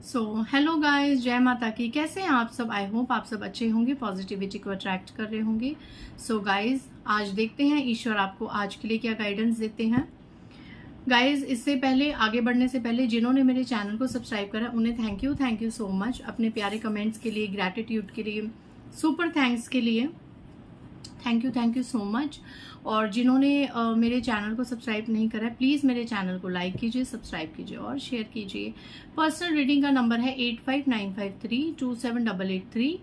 So hello guys, जय माता की। कैसे हैं आप सब? आई होप आप सब अच्छे होंगे, पॉजिटिविटी को अट्रैक्ट कर रहे होंगे। सो गाइस, आज देखते हैं ईश्वर आपको आज के लिए क्या गाइडेंस देते हैं। गाइस, इससे पहले आगे बढ़ने से पहले जिन्होंने मेरे चैनल को सब्सक्राइब करा उन्हें थैंक यू सो मच। अपने प्यारे कमेंट्स के लिए, ग्रैटिट्यूड के लिए, सुपर थैंक्स के लिए थैंक यू सो मच। और जिन्होंने मेरे चैनल को सब्सक्राइब नहीं करा है, प्लीज़ मेरे चैनल को लाइक कीजिए, सब्सक्राइब कीजिए और शेयर कीजिए। पर्सनल रीडिंग का नंबर है 8595327883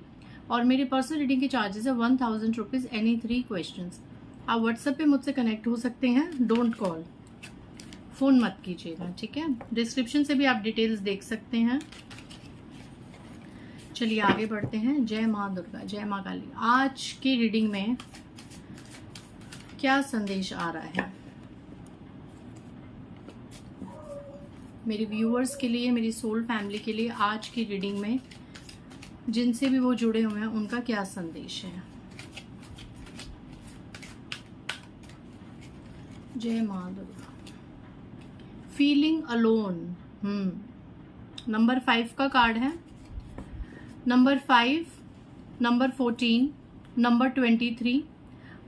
और मेरे पर्सनल रीडिंग के चार्जेस है 1000 रुपीज़ एनी 3 क्वेश्चंस। आप व्हाट्सएप पे मुझसे कनेक्ट हो सकते हैं, डोंट कॉल, फ़ोन मत कीजिएगा, ठीक है। डिस्क्रिप्शन से भी आप डिटेल्स देख सकते हैं। चलिए आगे बढ़ते हैं। जय माँ दुर्गा, जय माँ काली। आज की रीडिंग में क्या संदेश आ रहा है मेरे व्यूअर्स के लिए, मेरी सोल फैमिली के लिए? आज की रीडिंग में जिनसे भी वो जुड़े हुए हैं उनका क्या संदेश है? जय माँ दुर्गा। Feeling alone. नंबर 5 का कार्ड है। नंबर 5, नंबर 14, नंबर 23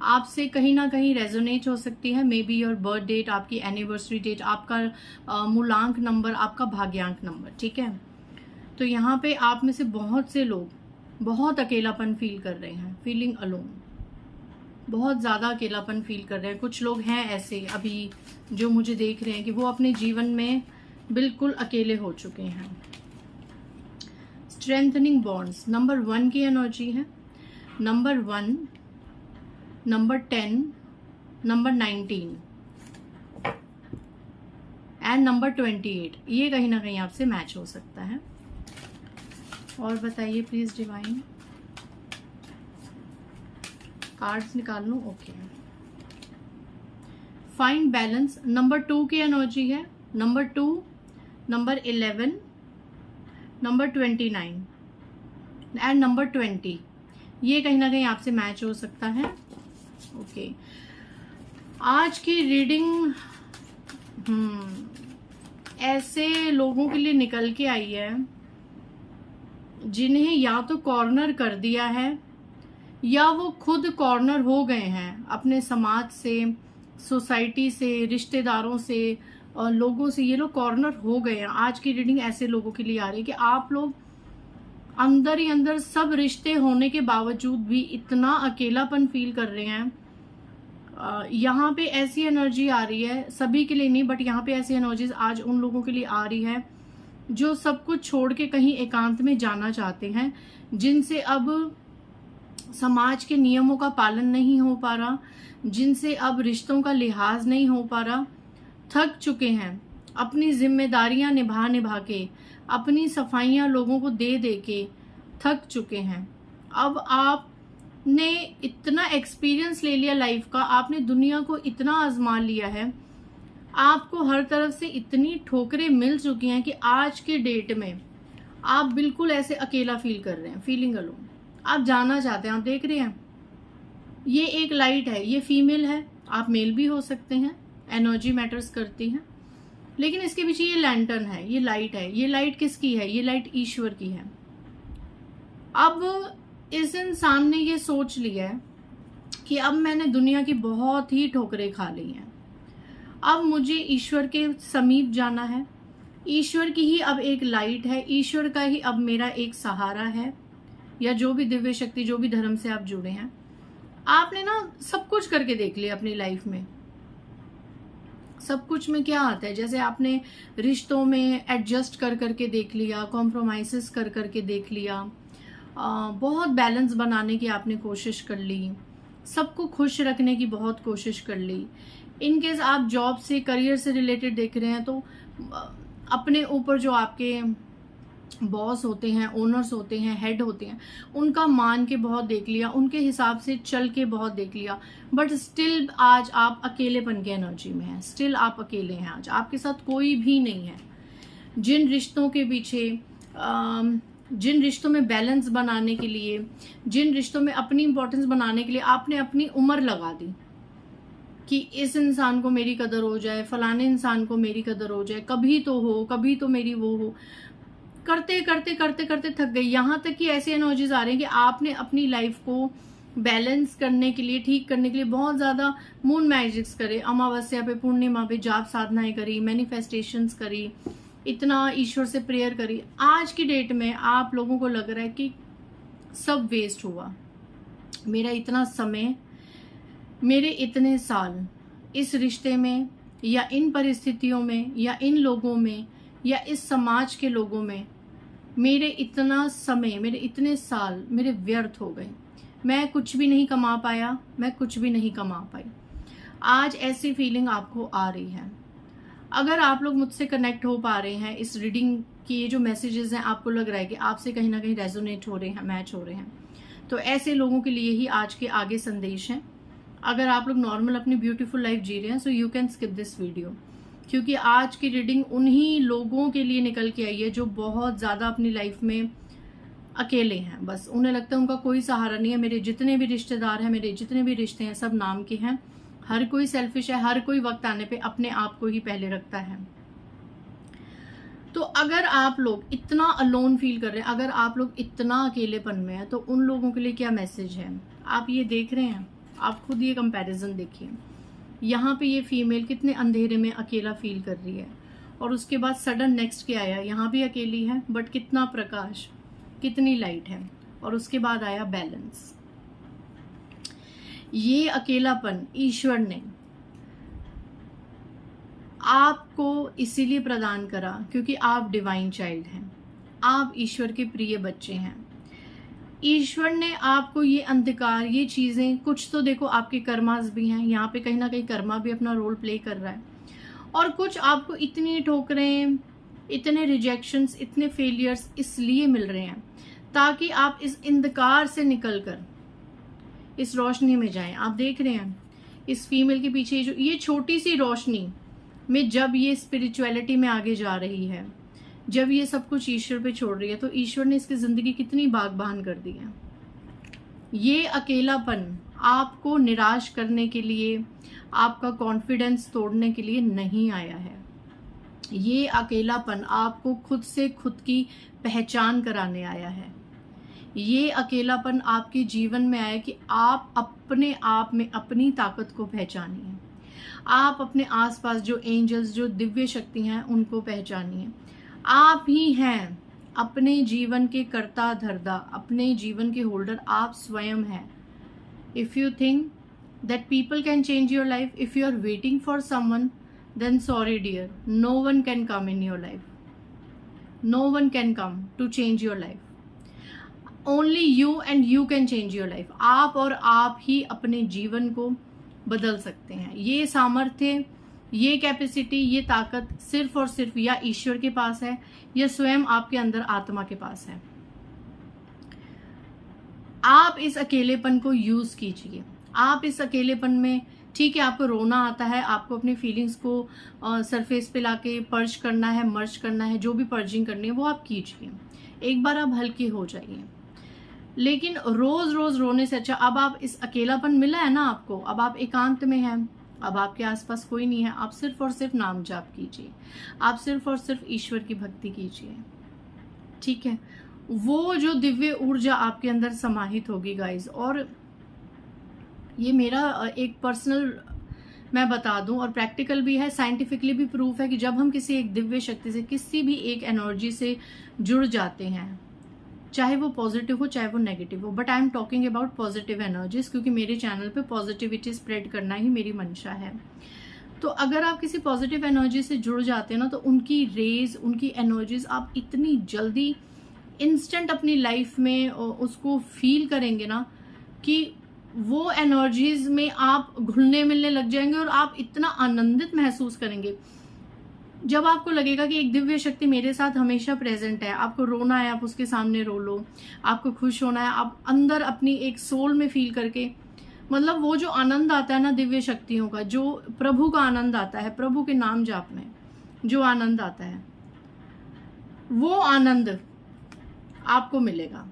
आपसे कहीं ना कहीं रेजोनेट हो सकती है। May be your birth date, आपकी एनिवर्सरी डेट, आपका मूलांक नंबर, आपका भाग्यांक नंबर, ठीक है। तो यहाँ पे आप में से बहुत से लोग बहुत अकेलापन फील कर रहे हैं, फीलिंग अलोन, बहुत ज़्यादा अकेलापन फील कर रहे हैं। कुछ लोग हैं ऐसे अभी जो मुझे देख रहे हैं कि वो अपने जीवन में बिल्कुल अकेले हो चुके हैं। स्ट्रेंथनिंग बॉन्ड्स नंबर 1 की एनर्जी है। Number 1, number 10, number 19 and number 28, ये कहीं ना कहीं आपसे मैच हो सकता है। और बताइए प्लीज डिवाइन, कार्ड्स निकाल लूं? ओके। फाइंड बैलेंस नंबर 2 की एनर्जी है। Number 2, number 11, number 29 and number 20, ये कहीं ना कहीं आपसे मैच हो सकता है। ओके। आज की रीडिंग ऐसे लोगों के लिए निकल के आई है जिन्हें या तो कॉर्नर कर दिया है या वो खुद कॉर्नर हो गए हैं अपने समाज से, सोसाइटी से, रिश्तेदारों से और लोगों से। ये लोग कॉर्नर हो गए हैं। आज की रीडिंग ऐसे लोगों के लिए आ रही है कि आप लोग अंदर ही अंदर सब रिश्ते होने के बावजूद भी इतना अकेलापन फील कर रहे हैं। यहाँ पे ऐसी एनर्जी आ रही है, सभी के लिए नहीं बट यहाँ पे ऐसी एनर्जीज आज उन लोगों के लिए आ रही है जो सब कुछ छोड़ के कहीं एकांत में जाना चाहते हैं, जिनसे अब समाज के नियमों का पालन नहीं हो पा रहा, जिनसे अब रिश्तों का लिहाज नहीं हो पा रहा, थक चुके हैं अपनी जिम्मेदारियां निभा के, अपनी सफाइयां लोगों को दे दे के थक चुके हैं। अब आपने इतना एक्सपीरियंस ले लिया लाइफ का, आपने दुनिया को इतना आजमा लिया है, आपको हर तरफ से इतनी ठोकरें मिल चुकी हैं कि आज के डेट में आप बिल्कुल ऐसे अकेला फील कर रहे हैं, फीलिंग अलोन। आप जानना चाहते हैं, आप देख रहे हैं ये एक लाइट है, ये फीमेल है, आप मेल भी हो सकते हैं, एनर्जी मैटर्स करती है। लेकिन इसके पीछे ये लैंटर्न है, ये लाइट है। ये लाइट किसकी है? ये लाइट ईश्वर की है। अब इस इंसान ने ये सोच लिया है कि अब मैंने दुनिया की बहुत ही ठोकरें खा ली हैं, अब मुझे ईश्वर के समीप जाना है। ईश्वर की ही अब एक लाइट है, ईश्वर का ही अब मेरा एक सहारा है, या जो भी दिव्य शक्ति, जो भी धर्म से आप जुड़े हैं। आपने ना सब कुछ करके देख लिया अपनी लाइफ में। सब कुछ में क्या आता है, जैसे आपने रिश्तों में एडजस्ट कर करके देख लिया, कॉम्प्रोमाइजेस कर करके देख लिया, बहुत बैलेंस बनाने की आपने कोशिश कर ली, सबको खुश रखने की बहुत कोशिश कर ली। इनकेस आप जॉब से, करियर से रिलेटेड देख रहे हैं तो अपने ऊपर जो आपके बॉस होते हैं, ओनर्स होते हैं, हेड होते हैं, उनका मान के बहुत देख लिया, उनके हिसाब से चल के बहुत देख लिया, बट स्टिल आज आप अकेलेपन की एनर्जी में हैं। स्टिल आप अकेले हैं, आज आपके साथ कोई भी नहीं है। जिन रिश्तों के पीछे, जिन रिश्तों में बैलेंस बनाने के लिए, जिन रिश्तों में अपनी इंपॉर्टेंस बनाने के लिए आपने अपनी उम्र लगा दी कि इस इंसान को मेरी कदर हो जाए, फलाने इंसान को मेरी कदर हो जाए, कभी तो हो, कभी तो मेरी वो हो, करते करते करते करते थक गई। यहाँ तक कि ऐसी एनर्जीज आ रही हैं कि आपने अपनी लाइफ को बैलेंस करने के लिए, ठीक करने के लिए बहुत ज्यादा मून मैजिक्स करे, अमावस्या पे, पूर्णिमा पे जाप साधनाएं करी, मैनिफेस्टेशंस करी, इतना ईश्वर से प्रेयर करी। आज की डेट में आप लोगों को लग रहा है कि सब वेस्ट हुआ, मेरा इतना समय, मेरे इतने साल इस रिश्ते में या इन परिस्थितियों में या इन लोगों में या इस समाज के लोगों में, मेरे इतना समय, मेरे इतने साल मेरे व्यर्थ हो गए। मैं कुछ भी नहीं कमा पाया, मैं कुछ भी नहीं कमा पाई। आज ऐसी फीलिंग आपको आ रही है। अगर आप लोग मुझसे कनेक्ट हो पा रहे हैं, इस रीडिंग की ये जो मैसेजेस हैं आपको लग रहा है कि आपसे कहीं ना कहीं रेजोनेट हो रहे हैं, मैच हो रहे हैं, तो ऐसे लोगों के लिए ही आज के आगे संदेश हैं। अगर आप लोग नॉर्मल अपनी ब्यूटीफुल लाइफ जी रहे हैं, so you can skip this video, क्योंकि आज की रीडिंग उन्हीं लोगों के लिए निकल के आई है जो बहुत ज्यादा अपनी लाइफ में अकेले हैं। बस उन्हें लगता है उनका कोई सहारा नहीं है। मेरे जितने भी रिश्तेदार हैं, मेरे जितने भी रिश्ते हैं, सब नाम के हैं। हर कोई सेल्फिश है, हर कोई वक्त आने पे अपने आप को ही पहले रखता है। तो अगर आप लोग इतना अलोन फील कर रहे हैं, अगर आप लोग इतना अकेलेपन में है, तो उन लोगों के लिए क्या मैसेज है आप ये देख रहे हैं। आप खुद ये कंपैरिजन देखिए, यहाँ पे ये फीमेल कितने अंधेरे में अकेला फील कर रही है, और उसके बाद सडन नेक्स्ट क्या आया, यहाँ भी अकेली है बट कितना प्रकाश, कितनी लाइट है, और उसके बाद आया बैलेंस। ये अकेलापन ईश्वर ने आपको इसीलिए प्रदान करा क्योंकि आप डिवाइन चाइल्ड हैं, आप ईश्वर के प्रिय बच्चे हैं। ईश्वर ने आपको ये अंधकार, ये चीजें, कुछ तो देखो आपके कर्मास भी हैं, यहाँ पे कहीं ना कहीं कर्मा भी अपना रोल प्ले कर रहा है, और कुछ आपको इतनी ठोकरें, इतने रिजेक्शंस, इतने फेलियर्स इसलिए मिल रहे हैं ताकि आप इस अंधकार से निकलकर इस रोशनी में जाएं। आप देख रहे हैं इस फीमेल के पीछे जो ये छोटी सी रोशनी में, जब ये स्पिरिचुअलिटी में आगे जा रही है, जब ये सब कुछ ईश्वर पे छोड़ रही है, तो ईश्वर ने इसकी जिंदगी कितनी बागबान कर दी है। ये अकेलापन आपको निराश करने के लिए, आपका कॉन्फिडेंस तोड़ने के लिए नहीं आया है। ये अकेलापन आपको खुद से खुद की पहचान कराने आया है। ये अकेलापन आपके जीवन में आया कि आप अपने आप में अपनी ताकत को पहचानिए, आप अपने आसपास जो एंजल्स, जो दिव्य शक्ति हैं, उनको पहचानिए। आप ही हैं अपने जीवन के कर्ता धर्ता, अपने जीवन के होल्डर आप स्वयं हैं। If you think that people can change your life, if you are waiting for someone, then sorry dear, no one can come in your life, no one can come to change your life, only you and you can change your life. आप और आप ही अपने जीवन को बदल सकते हैं। ये सामर्थ्य, ये कैपेसिटी, ये ताकत सिर्फ और सिर्फ या ईश्वर के पास है या स्वयं आपके अंदर आत्मा के पास है। आप इस अकेलेपन को यूज कीजिए। आप इस अकेलेपन में, ठीक है, आपको रोना आता है, आपको अपनी फीलिंग्स को सरफेस पे लाके पर्ज करना है, मर्ज करना है, जो भी पर्जिंग करनी है वो आप कीजिए। एक बार आप हल्के हो जाइए, लेकिन रोज रोज रोने से अच्छा, अब आप इस अकेलापन मिला है ना आपको, अब आप एकांत में हैं, अब आपके आसपास कोई नहीं है, आप सिर्फ और सिर्फ नाम जाप कीजिए, आप सिर्फ और सिर्फ ईश्वर की भक्ति कीजिए। ठीक है, वो जो दिव्य ऊर्जा आपके अंदर समाहित होगी गाइज। और ये मेरा एक पर्सनल, मैं बता दूं, और प्रैक्टिकल भी है, साइंटिफिकली भी प्रूफ है कि जब हम किसी एक दिव्य शक्ति से, किसी भी एक एनर्जी से जुड़ जाते हैं, चाहे वो पॉजिटिव हो चाहे वो नेगेटिव हो, but I am talking about positive energies, क्योंकि मेरे चैनल पे पॉजिटिविटी स्प्रेड करना ही मेरी मंशा है। तो अगर आप किसी पॉजिटिव एनर्जी से जुड़ जाते हैं ना, तो उनकी रेज, उनकी एनर्जीज आप इतनी जल्दी इंस्टेंट अपनी लाइफ में उसको फील करेंगे ना कि वो एनर्जीज में आप घुलने मिलने लग जाएंगे, और आप इतना आनंदित महसूस करेंगे जब आपको लगेगा कि एक दिव्य शक्ति मेरे साथ हमेशा प्रेजेंट है। आपको रोना है, आप उसके सामने रो लो, आपको खुश होना है, आप अंदर अपनी एक सोल में फील करके, मतलब वो जो आनंद आता है ना दिव्य शक्तियों का, जो प्रभु का आनंद आता है, प्रभु के नाम जाप में जो आनंद आता है, वो आनंद आपको मिलेगा।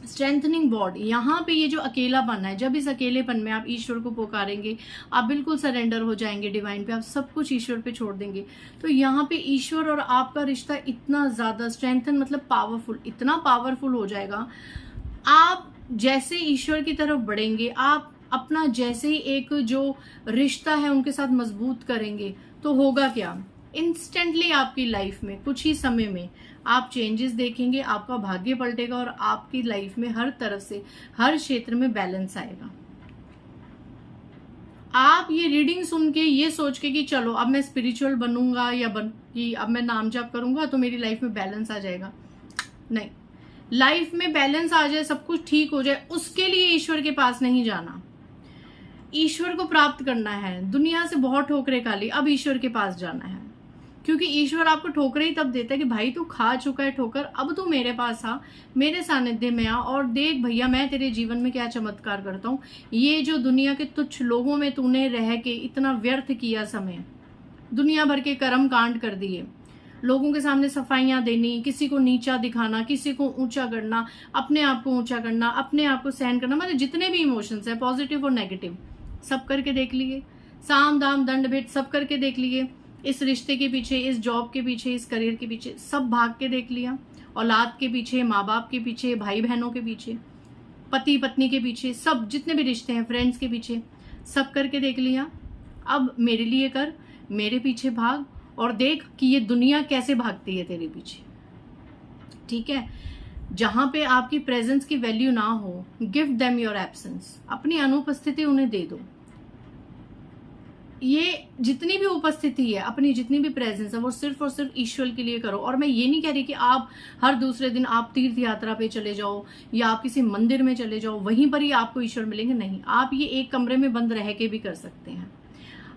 स्ट्रेंथनिंग बॉन्ड, यहाँ पे ये जो अकेलापन है, जब इस अकेलेपन में आप ईश्वर को पुकारेंगे, आप बिल्कुल सरेंडर हो जाएंगे डिवाइन पे, आप सब कुछ ईश्वर पे छोड़ देंगे, तो यहाँ पे ईश्वर और आपका रिश्ता इतना ज्यादा स्ट्रेंथन, मतलब पावरफुल, इतना पावरफुल हो जाएगा। आप जैसे ईश्वर की तरफ बढ़ेंगे, आप अपना जैसे ही एक जो रिश्ता है उनके साथ मजबूत करेंगे, तो होगा क्या, इंस्टेंटली आपकी लाइफ में कुछ ही समय में आप चेंजेस देखेंगे, आपका भाग्य पलटेगा और आपकी लाइफ में हर तरफ से, हर क्षेत्र में बैलेंस आएगा। आप ये रीडिंग सुन के ये सोच के कि चलो अब मैं स्पिरिचुअल बनूंगा या कि अब मैं नाम जाप करूंगा तो मेरी लाइफ में बैलेंस आ जाएगा, नहीं। लाइफ में बैलेंस आ जाए, सब कुछ ठीक हो जाए, उसके लिए ईश्वर के पास नहीं जाना। ईश्वर को प्राप्त करना है, दुनिया से बहुत ठोकरें खा ली, अब ईश्वर के पास जाना है, क्योंकि ईश्वर आपको ठोकरें ही तब देता है कि भाई तू खा चुका है ठोकर, अब तू मेरे पास आ, मेरे सानिध्य में आ और देख भैया मैं तेरे जीवन में क्या चमत्कार करता हूँ। ये जो दुनिया के तुच्छ लोगों में तूने रह के इतना व्यर्थ किया समय, दुनिया भर के कर्म कांड कर दिए, लोगों के सामने सफाइयां देनी, किसी को नीचा दिखाना, किसी को ऊंचा करना, अपने आप को ऊंचा करना, अपने आप को सहन करना, मतलब जितने भी इमोशंस है पॉजिटिव और नेगेटिव, सब करके देख लिए, साम दाम दंड भेद सब करके देख लिए, इस रिश्ते के पीछे, इस जॉब के पीछे, इस करियर के पीछे सब भाग के देख लिया, औलाद के पीछे, माँ बाप के पीछे, भाई बहनों के पीछे, पति पत्नी के पीछे, सब जितने भी रिश्ते हैं, फ्रेंड्स के पीछे, सब करके देख लिया। अब मेरे लिए कर, मेरे पीछे भाग और देख कि ये दुनिया कैसे भागती है तेरे पीछे, ठीक है। जहां पे आपकी प्रेजेंस की वैल्यू ना हो, गिव देम योर एब्सेंस, अपनी अनुपस्थिति उन्हें दे दो। ये जितनी भी उपस्थिति है, अपनी जितनी भी प्रेजेंस है, वो सिर्फ और सिर्फ ईश्वर के लिए करो। और मैं ये नहीं कह रही कि आप हर दूसरे दिन आप तीर्थ यात्रा पे चले जाओ या आप किसी मंदिर में चले जाओ, वहीं पर ही आपको ईश्वर मिलेंगे, नहीं। आप ये एक कमरे में बंद रह के भी कर सकते हैं,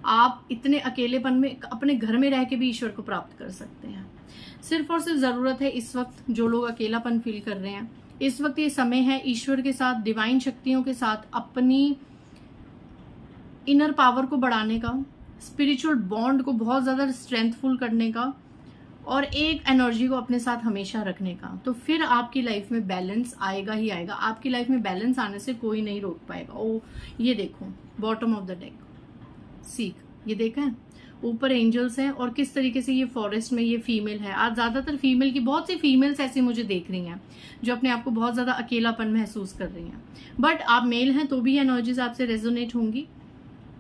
आप इतने अकेलेपन में अपने घर में रह के भी ईश्वर को प्राप्त कर सकते हैं। सिर्फ और सिर्फ जरूरत है इस वक्त, जो लोग अकेलापन फील कर रहे हैं, इस वक्त ये समय है ईश्वर के साथ, डिवाइन शक्तियों के साथ अपनी इनर पावर को बढ़ाने का, स्पिरिचुअल बॉन्ड को बहुत ज्यादा स्ट्रेंथफुल करने का और एक एनर्जी को अपने साथ हमेशा रखने का। तो फिर आपकी लाइफ में बैलेंस आएगा ही आएगा। आपकी लाइफ में बैलेंस आने से कोई नहीं रोक पाएगा। ओ ये देखो बॉटम ऑफ द डेक, सीख, ये देखा है, ऊपर एंजल्स हैं और किस तरीके से ये फॉरेस्ट में ये फीमेल है। आज ज्यादातर फीमेल की, बहुत सी फीमेल्स ऐसी मुझे देख रही हैं जो अपने आप को बहुत ज्यादा अकेलापन महसूस कर रही हैं, बट आप मेल हैं तो भी एनर्जीज आपसे रेजोनेट होंगी।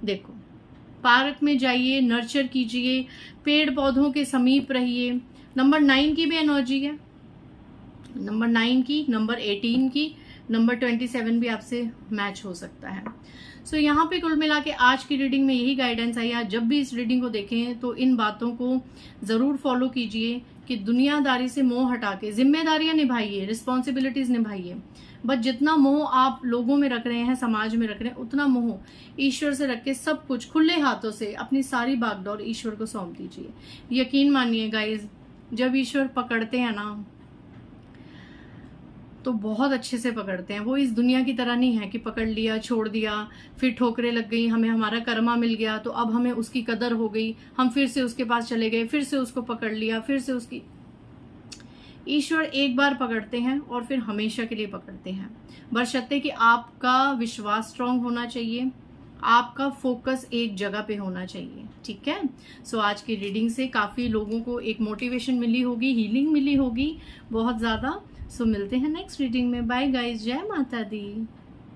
देखो, पार्क में जाइए, नर्चर कीजिए, पेड़ पौधों के समीप रहिए। नंबर 9 की भी एनर्जी है, नंबर 9 की, नंबर 18 की, नंबर 27 भी आपसे मैच हो सकता है। सो यहाँ पे कुल मिला के आज की रीडिंग में यही गाइडेंस आई। आज जब भी इस रीडिंग को देखें तो इन बातों को जरूर फॉलो कीजिए कि दुनियादारी से मोह हटा के जिम्मेदारियां निभाइए, रिस्पॉन्सिबिलिटीज निभाइए। बट जितना मोह आप लोगों में रख रहे हैं, समाज में रख रहे हैं, उतना मोह ईश्वर से रख के सब कुछ खुले हाथों से अपनी सारी बागडोर ईश्वर को सौंप दीजिए। यकीन मानिए गाइज, जब ईश्वर पकड़ते हैं ना तो बहुत अच्छे से पकड़ते हैं। वो इस दुनिया की तरह नहीं है कि पकड़ लिया, छोड़ दिया, फिर ठोकरें लग गई, हमें हमारा कर्मा मिल गया तो अब हमें उसकी कदर हो गई, हम फिर से उसके पास चले गए, फिर से उसको पकड़ लिया, फिर से उसकी। ईश्वर एक बार पकड़ते हैं और फिर हमेशा के लिए पकड़ते हैं। बशर्ते कि आपका विश्वास स्ट्रांग होना चाहिए, आपका फोकस एक जगह पे होना चाहिए, ठीक है। सो आज की रीडिंग से काफी लोगों को एक मोटिवेशन मिली होगी, हीलिंग मिली होगी बहुत ज्यादा। सो मिलते हैं नेक्स्ट रीडिंग में। बाय गाइस, जय माता दी।